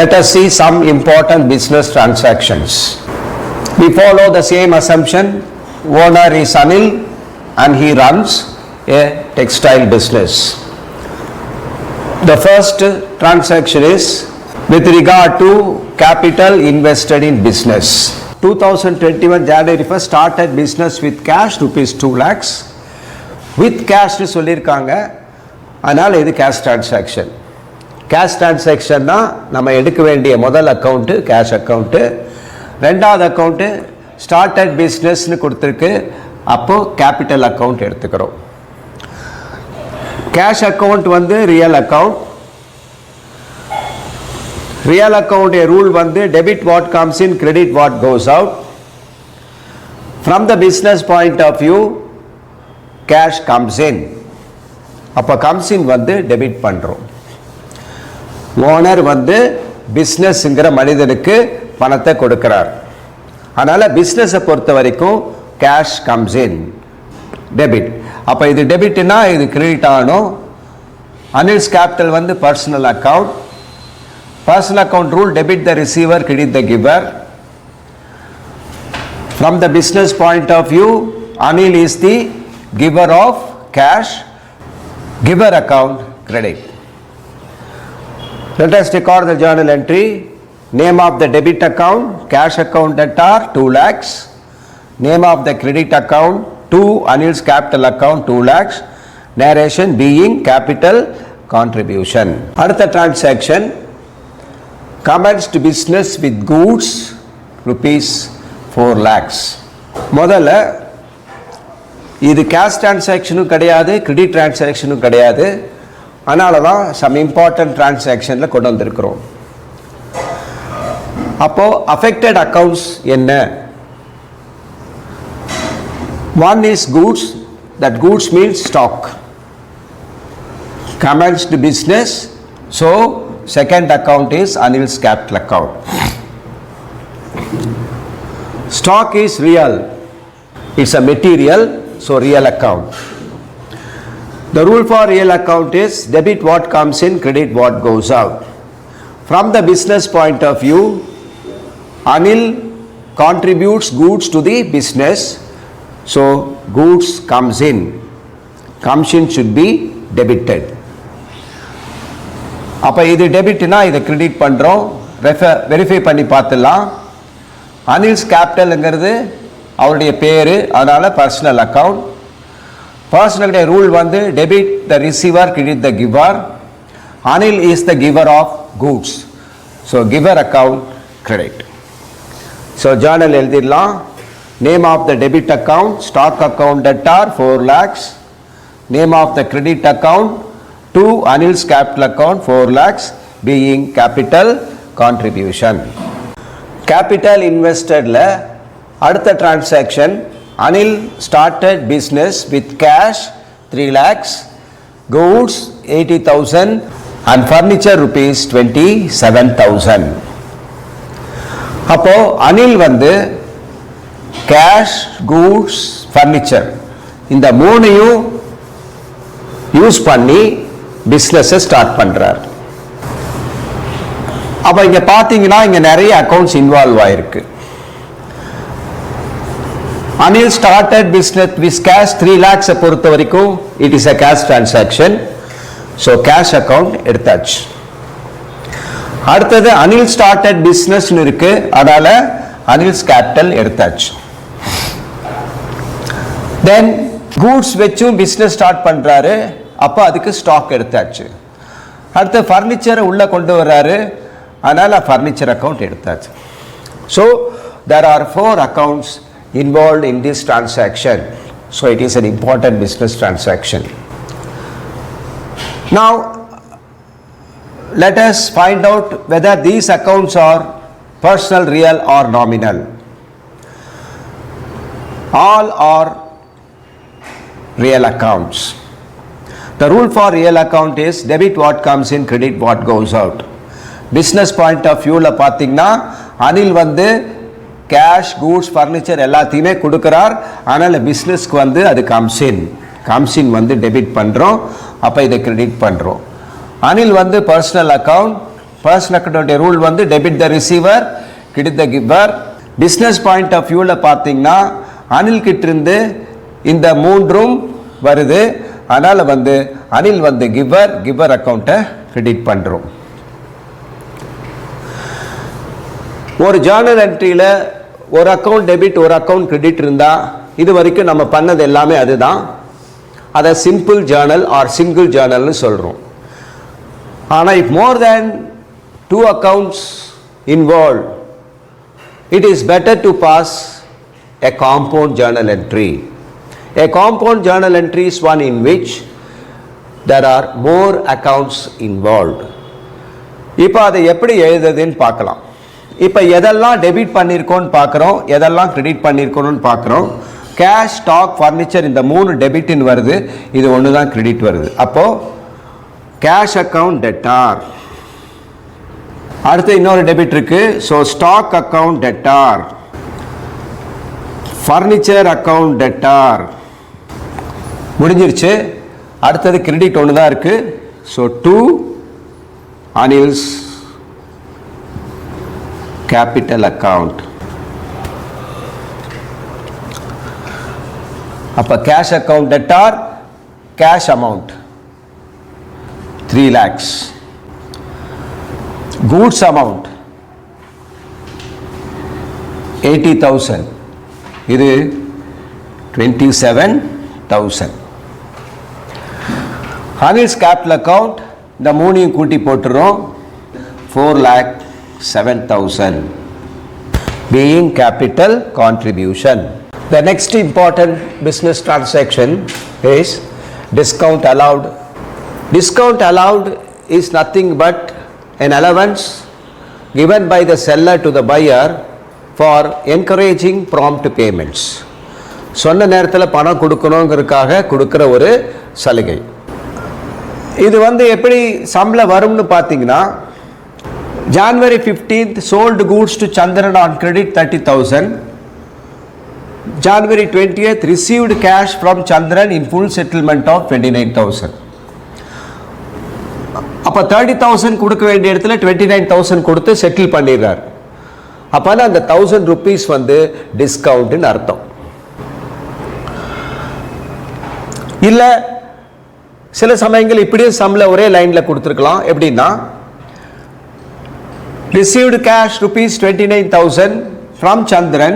Let us see some important business transactions. We follow the same assumption. Owner is Anil and he runs a textile business. The first transaction is with regard to capital invested in business. 2021 January 1st started business with cash rupees 2 lakhs. With cash னு சொல்லியிருக்காங்க, அதனால் இது cash transaction. Cash டிரான்சாக்ஷன்னா நம்ம எடுக்க வேண்டிய முதல் account cash account, ரெண்டாவது account started பிஸ்னஸ்னு கொடுத்துருக்கு, அப்போது கேபிட்டல் அக்கௌண்ட் எடுத்துக்கிறோம். கேஷ் அக்கௌண்ட் வந்து real account. Real account rule வந்து debit what comes in, credit what goes out. From the business point of view cash comes in. அப்போ comes இன் வந்து debit பண்ணுறோம். ஓனர் வந்து பிஸ்னஸ்ங்கிற மனிதனுக்கு பணத்தை கொடுக்கிறார். அதனால் பிஸ்னஸை பொறுத்த வரைக்கும் கேஷ் கம்ஸ் இன், டெபிட். அப்போ இது டெபிட்னா இது கிரெடிட் ஆகணும். அனில்ஸ் கேபிட்டல் வந்து personal account. Personal account rule debit the receiver, credit the giver. From the business point of view, Anil is the giver of cash, giver account credit. Let us record the journal entry. Name of the debit account, cash account debtor 2 lakhs. Name of the credit account to Anil's capital account 2 lakhs. Narration being capital contribution. அடுத்த transaction, commenced business with goods rupees 4 lakhs. முதல்ல இது cash டிரான்சாக்ஷனும் கிடையாது, credit டிரான்சாக்ஷனும் கிடையாது. அதனால தான் some important டிரான்சாக்ஷனில் கொண்டு வந்திருக்கிறோம். அப்போது அஃபெக்டட் அக்கௌண்ட்ஸ் என்ன? One is goods. That goods means stock. commenced business, so second account is Anil's capital account. Stock is real, it's a material, so real account. The rule for real account is debit what comes in, credit what goes out. From the business point of view, Anil contributes goods to the business, so goods comes in should be debited. அப்போ இது டெபிட்னா இதை credit பண்ணுறோம். Verify பண்ணி பார்த்துடலாம். அனில்ஸ் கேபிட்டலுங்கிறது அவருடைய பேர், அதனால் personal account. பர்சனலுடைய ரூல் வந்து debit the receiver, credit the giver. Anil is the giver of goods, so giver account credit. So journal எழுதிடலாம். Name of the debit account stock account debtor 4 lakhs. Name of the credit account to Anil's capital account 4 lakhs being capital contribution. Capital invested la அடுத்த transaction, Anil started business with cash 3 lakhs, goods 80,000 and furniture rupees 27,000. அப்போ Anil வந்து cash, goods, furniture இந்த மூணையும் use பண்ணி பிஸ்னஸை start பண்ணுறார். அப்போ இங்கே பார்த்தீங்கன்னா இங்கே நிறைய அக்கௌண்ட்ஸ் இன்வால்வ் ஆயிருக்கு. Anil started business with cash 3 lakhs பொறுத்த வரைக்கும் it is a cash transaction, so cash account எடுத்தாச்சு. அடுத்தது அனில் ஸ்டார்டட் பிஸ்னஸ்னு இருக்கு, அதனால அனில்ஸ் கேபிட்டல் எடுத்தாச்சு. தென் கூட்ஸ் வச்சும் பிஸ்னஸ் ஸ்டார்ட் பண்ணுறாரு, அப்போ அதுக்கு ஸ்டாக் எடுத்தாச்சு. அடுத்து ஃபர்னிச்சரை உள்ளே கொண்டு வர்றாரு, அதனால் ஃபர்னிச்சர் அக்கௌண்ட் எடுத்தாச்சு. So there are 4 accounts involved in this transaction, so it is an important business transaction. Now let us find out whether these accounts are personal, real or nominal. All are real accounts. The rule for real account is debit what comes in, credit what goes out. Business point of view la பாத்தீங்கன்னா அனில் வந்து cash, goods, furniture எல்லாத்தையுமே கொடுக்குறார். ஆனால் பிஸ்னஸ்க்கு வந்து அது comes in வந்து debit பண்ணுறோம், அப்போ இதை கிரெடிட் பண்ணுறோம். அனில் வந்து personal account, personal account rule வந்து debit the receiver, credit the giver. Business point of வியூவில் பார்த்தீங்கன்னா அனில் கிட்ட இருந்து இந்த மூன்றும் வருது. அதனால் வந்து அனில் வந்து கிவர் அக்கௌண்ட்டை கிரெடிட் பண்ணுறோம். ஒரு ஜேர்னல் என்ட்ரியில் ஒரு அக்கௌண்ட் டெபிட் ஒரு அக்கௌண்ட் கிரெடிட் இருந்தால் இது வரைக்கும் நம்ம பண்ணது எல்லாமே அதுதான். அதை சிம்பிள் ஜேர்னல் ஆர் சிங்கிள் ஜேர்னல்னு சொல்கிறோம். ஆனால் if more than 2 accounts involved, it is better to pass a compound journal entry. A compound journal entry is one in which there are more accounts involved. இப்போ அதை எப்படி எழுதுதுன்னு பார்க்கலாம். இப்போ எதெல்லாம் debit பண்ணியிருக்கோன்னு பார்க்குறோம், எதெல்லாம் கிரெடிட் பண்ணியிருக்கோன்னு பார்க்குறோம். கேஷ், ஸ்டாக், ஃபர்னிச்சர் இந்த 3 டெபிட்னு வருது, இது ஒன்று தான் கிரெடிட் வருது. அப்போது கேஷ் அக்கவுண்ட் டெட்டார். அடுத்து இன்னொரு டெபிட் இருக்கு. So stock account debtor, furniture account debtor முடிஞ்சிருச்சு. அடுத்தது கிரெடிட் ஒன்று தான் இருக்கு. So 2 Anil's capital account. அப்போ cash account debtor, cash amount 3 lakhs. Goods amount 80,000. இது 27,000. Anil's capital account இந்த மூணையும் கூட்டி போட்டுறோம். 4,07,000 being capital contribution. The next important business transaction is discount allowed. Discount allowed is nothing but an allowance given by the seller to the buyer for encouraging prompt payments. சொன்ன நேரத்தில் பணம் கொடுக்கணுங்கிறதுக்காக கொடுக்குற ஒரு சலுகை. இது வந்து எப்படி சம்பளம் வரும்னு பார்த்தீங்கன்னா, January 15th sold goods to Chandran on credit 30,000. January 20th received cash from Chandran in full settlement of 29,000. அப்போ 30,000 கொடுக்க வேண்டிய இடத்துல 29,000 கொடுத்து செட்டில் பண்ணிடுறார். அப்போ அந்த 1,000 rupees வந்து டிஸ்கவுண்ட்னு அர்த்தம். இல்லை சில சமயங்கள் இப்படியே சம்பளம் ஒரே லைனில் கொடுத்துருக்கலாம். எப்படின்னா, received cash rupees 29,000 from Chandran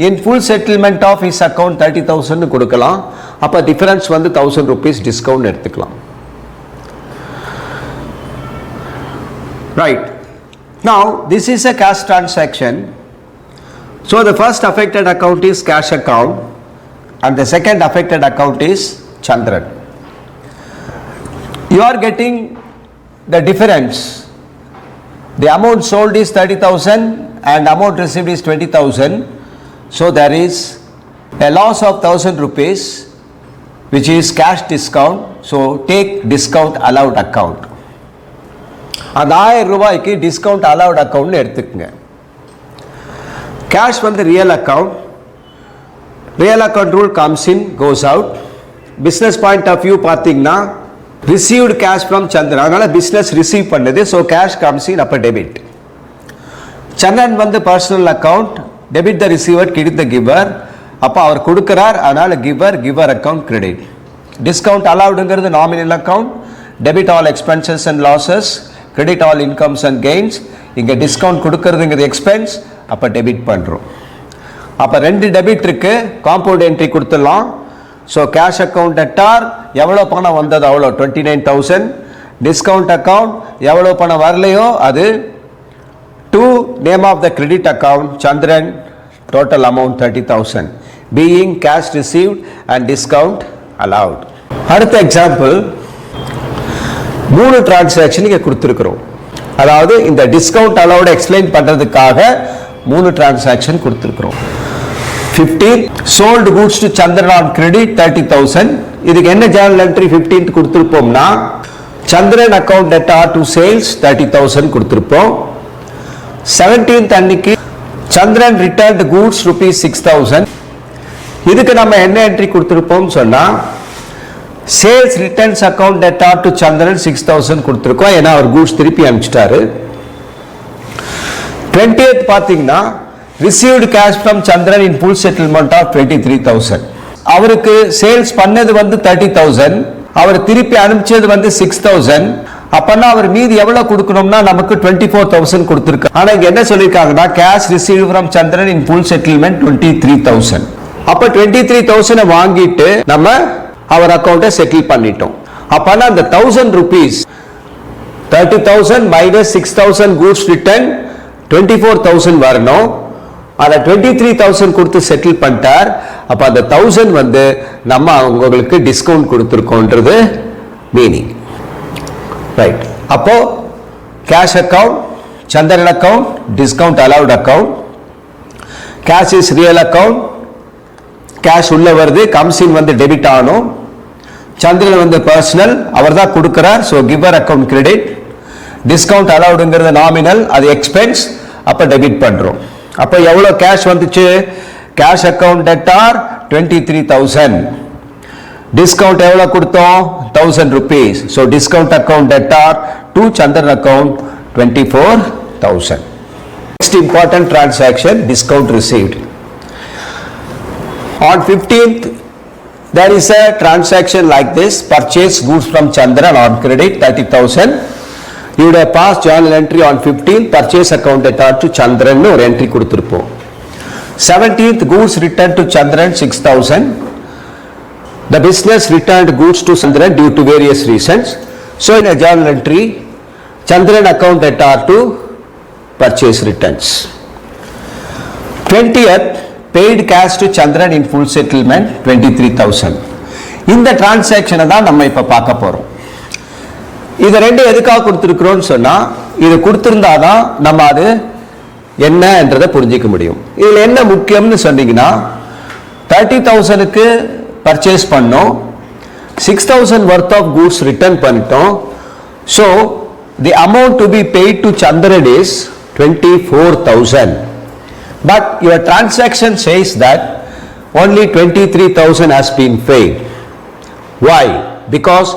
in full settlement of his account 30,000 கொடுக்கலாம். அப்போ டிஃபரன்ஸ் வந்து 1,000 rupees டிஸ்கவுண்ட் எடுத்துக்கலாம். Right. Now this is a cash transaction. So the first affected account is cash account and the second affected account is Chandran. You are getting the difference. The amount sold is 30,000 and amount received is 20,000. So there is a loss of 1,000 rupees which is cash discount. So take discount allowed account. அந்த 1000 ரூபாய்க்கு discount allowed அக்கௌண்ட்னு எடுத்துக்கங்க. Cash வந்து real account. Real account rule comes in goes out. Business point of view பார்த்தீங்கன்னா received cash from Chandran, அதனால business receive பண்ணது. So cash comes in, அப்போ debit. Chandran வந்து personal account, debit the receiver, credit the giver. அப்போ அவர் கொடுக்கிறார், அதனால giver account credit. Discount அலவுடுங்கிறது nominal account. Debit all expenses and losses, credit all incomes and gains. இங்கே discount கொடுக்கறதுங்கிறது எக்ஸ்பென்ஸ், அப்போ டெபிட் பண்ணுறோம். அப்போ 2 டெபிட் இருக்கு, காம்பவுண்ட் என்ட்ரி கொடுத்துடலாம். ஸோ கேஷ் அக்கௌண்ட் டெட்டார் எவ்வளோ பணம் வந்தது அவ்வளோ 29,000. டிஸ்கவுண்ட் அக்கௌண்ட் எவ்வளோ பணம் வரலையோ அது. To name of the credit account Chandran, total amount 30,000 being cash received and discount allowed. அடுத்த எக்ஸாம்பிள் 3 டிரான்சாக்ஷன் இங்கே கொடுத்துருக்குறோம். அதாவது இந்த டிஸ்கவுண்ட் அலவுட் எக்ஸ்பிளைன் பண்ணுறதுக்காக 3 டிரான்சாக்ஷன் கொடுத்துருக்குறோம். 15 sold goods to Chandran on credit 30,000. இதுக்கு என்ன ஜேர்னல் என்ட்ரி 15th கொடுத்துருப்போம்னா, Chandran account debtor to sales 30,000 கொடுத்துருப்போம். 17th அன்னைக்கு சந்திரன் ரிட்டர்ன்ட் கூட்ஸ் rupees 6,000. இதுக்கு நம்ம என்ன என்ட்ரி கொடுத்துருப்போம் சொன்னா, sales returns account debtor to Chandran 6,000 கொடுத்துருக்கோம். ஏன்னா அவர் கூட்ஸ் திருப்பி அனுப்பிச்சிட்டாரு. 20th பார்த்தீங்கன்னா received cash from Chandran in full settlement of 23,000. அவருக்கு சேல்ஸ் பண்ணது வந்து 30,000, அவர் திருப்பி அனுப்பிச்சது வந்து 6,000. அப்பனா அவர் மீதி எவ்வளவு கொடுக்கணும்னா நமக்கு 24,000 கொடுத்திருக்காங்க. ஆனா இங்க என்ன சொல்லிருக்காங்கன்னா cash received from Chandran in full settlement 23,000. அப்ப 23,000 வாங்கிட்டு நம்ம அவர் அக்கவுண்ட்டை செட்டில் பண்ணிட்டோம். அப்பனா அந்த 1,000 rupees 30,000 minus 6,000 goods return 24,000 வரணும். அதை 23,000 கொடுத்து செட்டில் பண்ணிட்டார். அப்ப அந்த 1,000 வந்து நம்ம உங்களுக்கு டிஸ்கவுண்ட் கொடுத்துருக்கோன்றது மீனிங். ரைட். அப்போ cash account, Chandran account, discount allowed account. Cash is real account, cash உள்ள வருது, கம்சின் வந்து டெபிட் ஆகணும். சந்திரன் வந்து பர்சனல், அவர் தான் கொடுக்கிறார், so giver account credit. Discount அலவுடுங்கிறது நாமினல், அது எக்ஸ்பென்ஸ், அப்போ டெபிட் பண்ணுறோம். அப்போ எவ்வளோ கேஷ் வந்துச்சு? Cash account debtor 23,000. டிஸ்கவுண்ட் எவ்வளோ கொடுத்தோம்? 1,000 rupees. So discount account debtor to Chandran account 24,000. Next important transaction, discount received. On 15th, there is a transaction like this: purchase goods from Chandran on credit 30,000. You would have passed journal entry on 15th, purchase account attached to Chandran or entry கொடுத்திருப்போம். 17th, goods returned to Chandran 6,000. The business returned goods to Chandran due to various reasons. So in a journal entry, Chandran account attached to purchase returns. 20th, paid cash to Chandran in full settlement 23,000. இந்த டிரான்சாக்ஷனை தான் நம்ம இப்ப பார்க்க போறோம். இது ரெண்டு எதுக்காக கொடுத்துருக்கிறோம்னு சொன்னா, இது கொடுத்திருந்தாதான் நம்ம அது என்னன்றதை புரிஞ்சிக்க முடியும். இதுல என்ன முக்கியம்னு சொன்னீங்கன்னா, 30,000க்கு பர்ச்சேஸ் பண்ணோம், 6,000 worth of goods return பண்ணிட்டோம். So the amount to be paid to Chandran is 24,000. But your transaction says that only 23,000 has been paid. Why? Because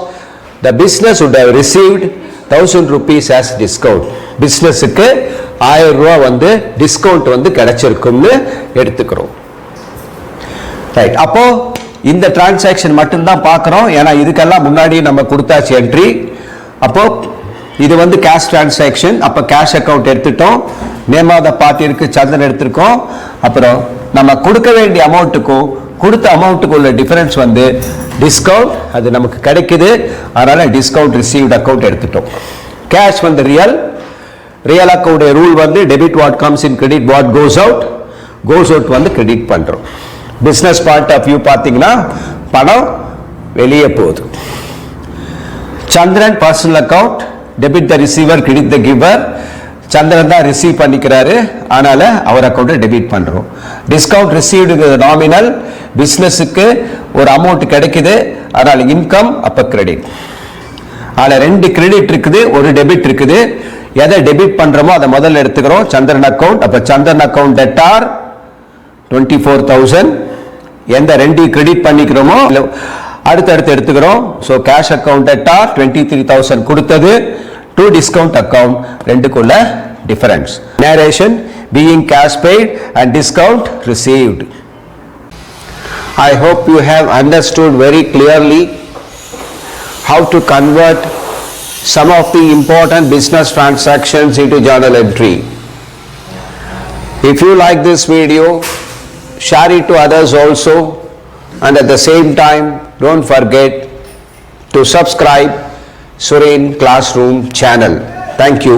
the business would have received 1,000 rupees as discount. Businessக்கு 1000 ரூபாய் வந்து discount வந்து கிடைச்சிருக்கும்னு எடுத்துக்கிறோம். Right. அப்போ இந்த transaction மட்டும்தான் பார்க்குறோம், ஏன்னா இதுக்கெல்லாம் முன்னாடி நம்ம கொடுத்தாச்சு என்ட்ரி. அப்போ இது வந்து கேஷ் டிரான்சாக்ஷன். அப்போ கேஷ் அக்கவுண்ட் எடுத்துட்டோம், நேம் ஆஃப் த பார்ட்டிக்கு சந்திரன் எடுத்திருக்கோம். அப்புறம் நம்ம கொடுக்க வேண்டிய அமௌண்ட்டுக்கும் கொடுத்த அமௌண்ட்டுக்கு உள்ள டிஃபரன்ஸ் வந்து டிஸ்கவுண்ட், அது நமக்கு கிடைக்குது, அதனால டிஸ்கவுண்ட் ரிசீவ்ட் அக்கவுண்ட் எடுத்துட்டோம். கேஷ் வந்து ரியல், ரியல் அக்கவுண்ட் ரூல் வந்து debit what comes in, credit what goes out, goes out வந்து கிரெடிட் பண்றோம். பிசினஸ் பாயிண்ட் ஆஃப் வியூ பார்த்தீங்கன்னா பணம் வெளியே போகுது. Chandran personal account, debit the receiver, credit the giver. Chandran தான் ரிசீவ் பண்ணிக்கிறாரு, அதனால அவர் அக்கௌண்ட்டை டெபிட் பண்றோம். டிஸ்கவுண்ட் ரிசீவ்டு நாமினல், பிசினஸுக்கு ஒரு அமௌண்ட் கிடைக்குது, அதனால இன்கம், அப்ப கிரெடிட். அதில் 2 கிரெடிட் இருக்குது, ஒரு டெபிட் இருக்குது. எதை டெபிட் பண்றோமோ அதை முதல்ல எடுத்துக்கிறோம், சந்திரன் அக்கவுண்ட். அப்ப சந்திரன் அக்கவுண்ட் டெட்டார் 24,000. எந்த 2 கிரெடிட் பண்ணிக்கிறோமோ அடுத்தடுத்து எடுத்துக்கிறோம். ஸோ கேஷ் அக்கவுண்ட் டெட்டார் 23,000 கொடுத்தது டு டிஸ்கவுண்ட் அக்கவுண்ட், ரெண்டுக்குள்ள difference. Narration being cash paid and discount received. I hope you have understood very clearly how to convert some of the important business transactions into journal entry. If you like this video, share it to others also, and at the same time don't forget to subscribe Suren Classroom channel. Thank you.